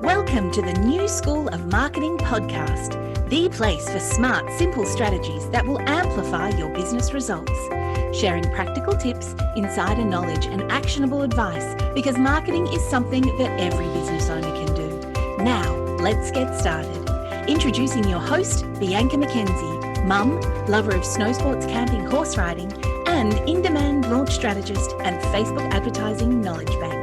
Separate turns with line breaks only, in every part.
Welcome to the New School of Marketing podcast, the place for smart, simple strategies that will amplify your business results. Sharing practical tips, insider knowledge, and actionable advice because marketing is something that every business owner can do. Now, let's get started. Introducing your host, Bianca McKenzie, mum, lover of snow sports, camping, horse riding, and in-demand launch strategist and Facebook advertising knowledge bank.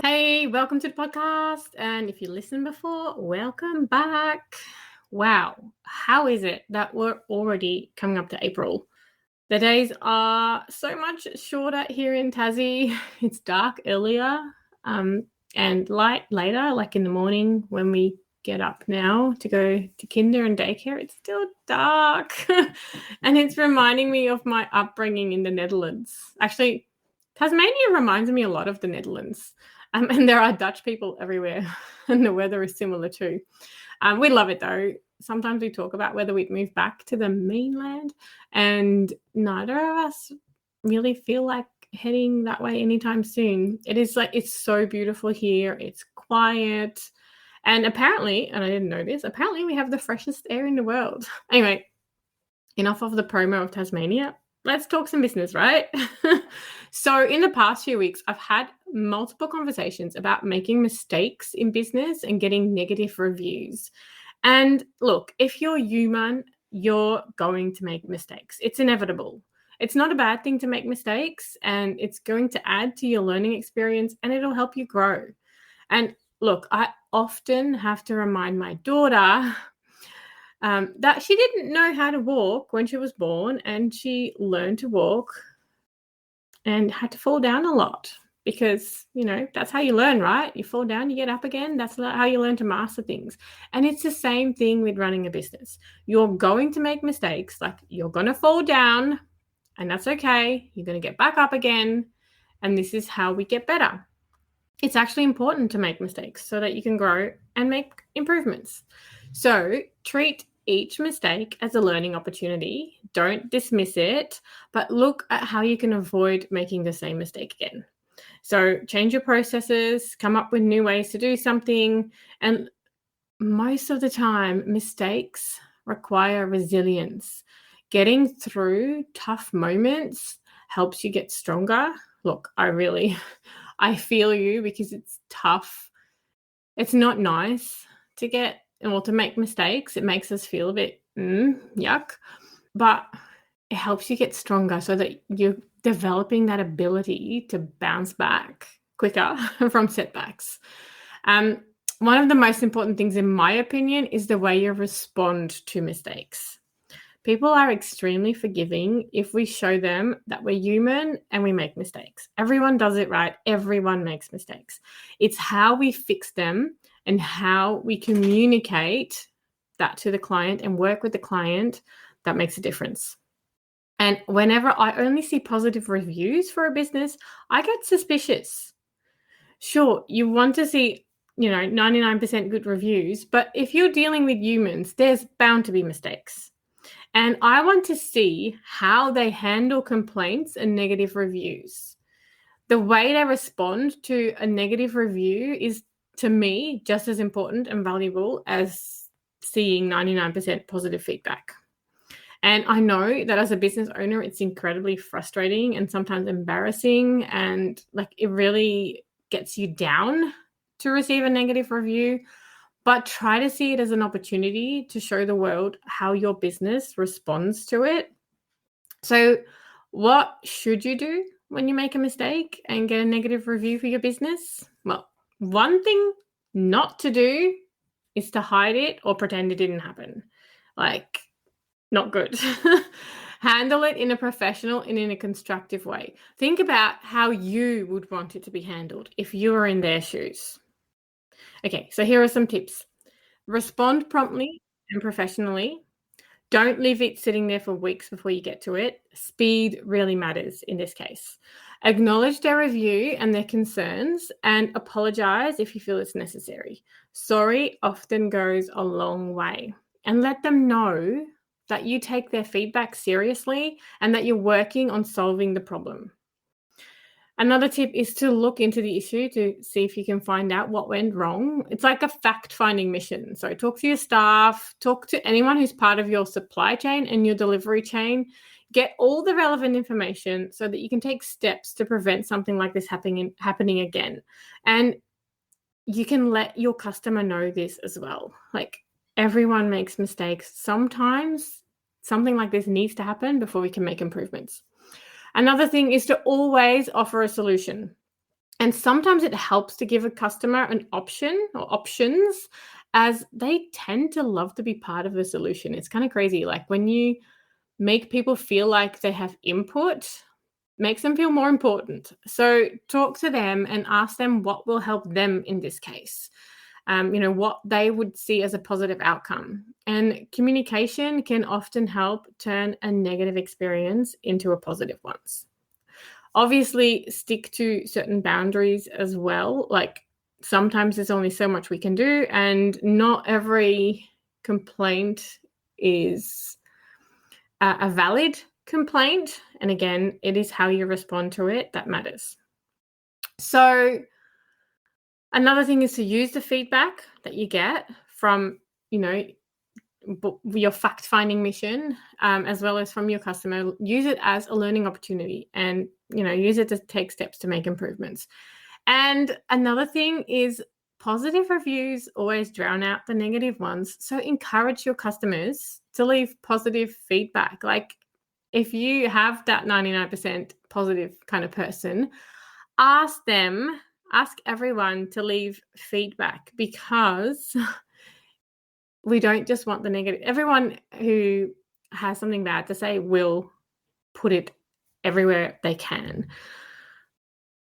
Hey, welcome to the podcast. And if you listened before, welcome back. Wow, how is it that we're already coming up to April? The days are so much shorter here in Tassie. It's dark earlier and light later, like in the morning when we get up now to go to kinder and daycare. It's still dark. And it's reminding me of my upbringing in the Netherlands. Actually, Tasmania reminds me a lot of the Netherlands. And there are Dutch people everywhere, and the weather is similar too. We love it though. Sometimes we talk about whether we'd move back to the mainland, and neither of us really feel like heading that way anytime soon. It's so beautiful here. It's quiet. And apparently, and I didn't know this, apparently we have the freshest air in the world. Anyway, enough of the promo of Tasmania. Let's talk some business, right? So in the past few weeks, I've had multiple conversations about making mistakes in business and getting negative reviews. And look, if you're human, you're going to make mistakes. It's inevitable. It's not a bad thing to make mistakes, and it's going to add to your learning experience, and it'll help you grow. And look, I often have to remind my daughter that she didn't know how to walk when she was born, and she learned to walk and had to fall down a lot because, that's how you learn, right? You fall down, you get up again. That's how you learn to master things. And it's the same thing with running a business. You're going to make mistakes, like you're going to fall down, and that's okay. You're going to get back up again. And this is how we get better. It's actually important to make mistakes so that you can grow and make improvements. So treat each mistake as a learning opportunity. Don't dismiss it, but look at how you can avoid making the same mistake again. So change your processes, come up with new ways to do something. And most of the time, mistakes require resilience. Getting through tough moments helps you get stronger. Look, I feel you because it's tough. It's not nice to make mistakes. It makes us feel a bit yuck, but it helps you get stronger so that you're developing that ability to bounce back quicker from setbacks. One of the most important things, in my opinion, is the way you respond to mistakes. People are extremely forgiving if we show them that we're human and we make mistakes. Everyone does it, right? Everyone makes mistakes. It's how we fix them and how we communicate that to the client and work with the client that makes a difference. And whenever I only see positive reviews for a business, I get suspicious. Sure, you want to see 99% good reviews, but if you're dealing with humans, there's bound to be mistakes. And I want to see how they handle complaints and negative reviews. The way they respond to a negative review is, to me, just as important and valuable as seeing 99% positive feedback. And I know that as a business owner, it's incredibly frustrating and sometimes embarrassing, and it really gets you down to receive a negative review. But try to see it as an opportunity to show the world how your business responds to it. So what should you do when you make a mistake and get a negative review for your business? Well, one thing not to do is to hide it or pretend it didn't happen. Not good. Handle it in a professional and in a constructive way. Think about how you would want it to be handled if you were in their shoes. Okay, so here are some tips. Respond promptly and professionally. Don't leave it sitting there for weeks before you get to it. Speed really matters in this case. Acknowledge their review and their concerns and apologize if you feel it's necessary. Sorry often goes a long way. And let them know that you take their feedback seriously and that you're working on solving the problem. Another tip is to look into the issue to see if you can find out what went wrong. It's like a fact-finding mission. So talk to your staff, talk to anyone who's part of your supply chain and your delivery chain. Get all the relevant information so that you can take steps to prevent something like this happening again. And you can let your customer know this as well. Like, everyone makes mistakes. Sometimes something like this needs to happen before we can make improvements. Another thing is to always offer a solution. And sometimes it helps to give a customer an option or options, as they tend to love to be part of the solution. It's kind of crazy. Like, when you make people feel like they have input, makes them feel more important. So talk to them and ask them what will help them in this case. What they would see as a positive outcome. And communication can often help turn a negative experience into a positive one. Obviously, stick to certain boundaries as well. Like, sometimes there's only so much we can do, and not every complaint is a valid complaint. And again, it is how you respond to it that matters. So another thing is to use the feedback that you get from, your fact-finding mission, as well as from your customer. Use it as a learning opportunity, and, use it to take steps to make improvements. And another thing is, positive reviews always drown out the negative ones. So encourage your customers to leave positive feedback. Like, if you have that 99% positive kind of person, ask everyone to leave feedback, because we don't just want the negative. Everyone who has something bad to say will put it everywhere they can.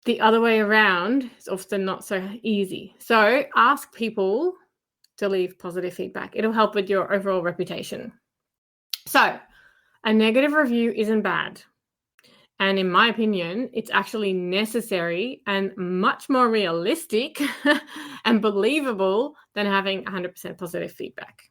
The other way around is often not so easy. So ask people to leave positive feedback. It'll help with your overall reputation. So a negative review isn't bad. And in my opinion, it's actually necessary and much more realistic and believable than having 100% positive feedback.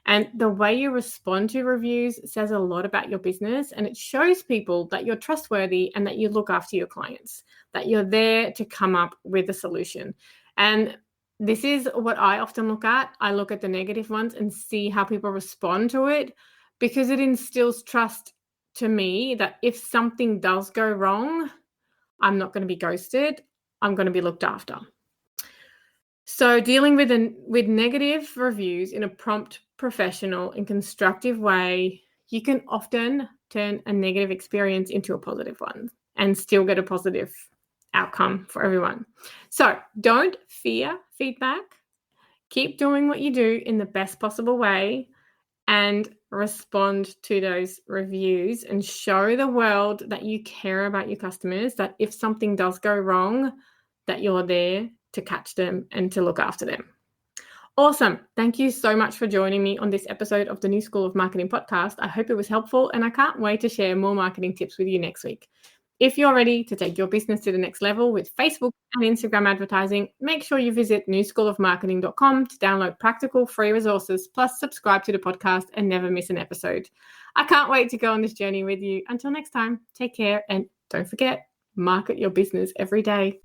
And the way you respond to reviews says a lot about your business, and it shows people that you're trustworthy and that you look after your clients, that you're there to come up with a solution. And this is what I often look at. I look at the negative ones and see how people respond to it, because it instills trust to me that if something does go wrong, I'm not going to be ghosted. I'm going to be looked after. So dealing with negative reviews in a prompt, professional, and constructive way, you can often turn a negative experience into a positive one and still get a positive outcome for everyone. So don't fear feedback. Keep doing what you do in the best possible way, and respond to those reviews and show the world that you care about your customers, that if something does go wrong, that you're there to catch them and to look after them. Awesome. Thank you so much for joining me on this episode of the New School of Marketing podcast. I hope it was helpful, and I can't wait to share more marketing tips with you next week. If you're ready to take your business to the next level with Facebook and Instagram advertising, make sure you visit newschoolofmarketing.com to download practical free resources, plus subscribe to the podcast and never miss an episode. I can't wait to go on this journey with you. Until next time, take care, and don't forget, market your business every day.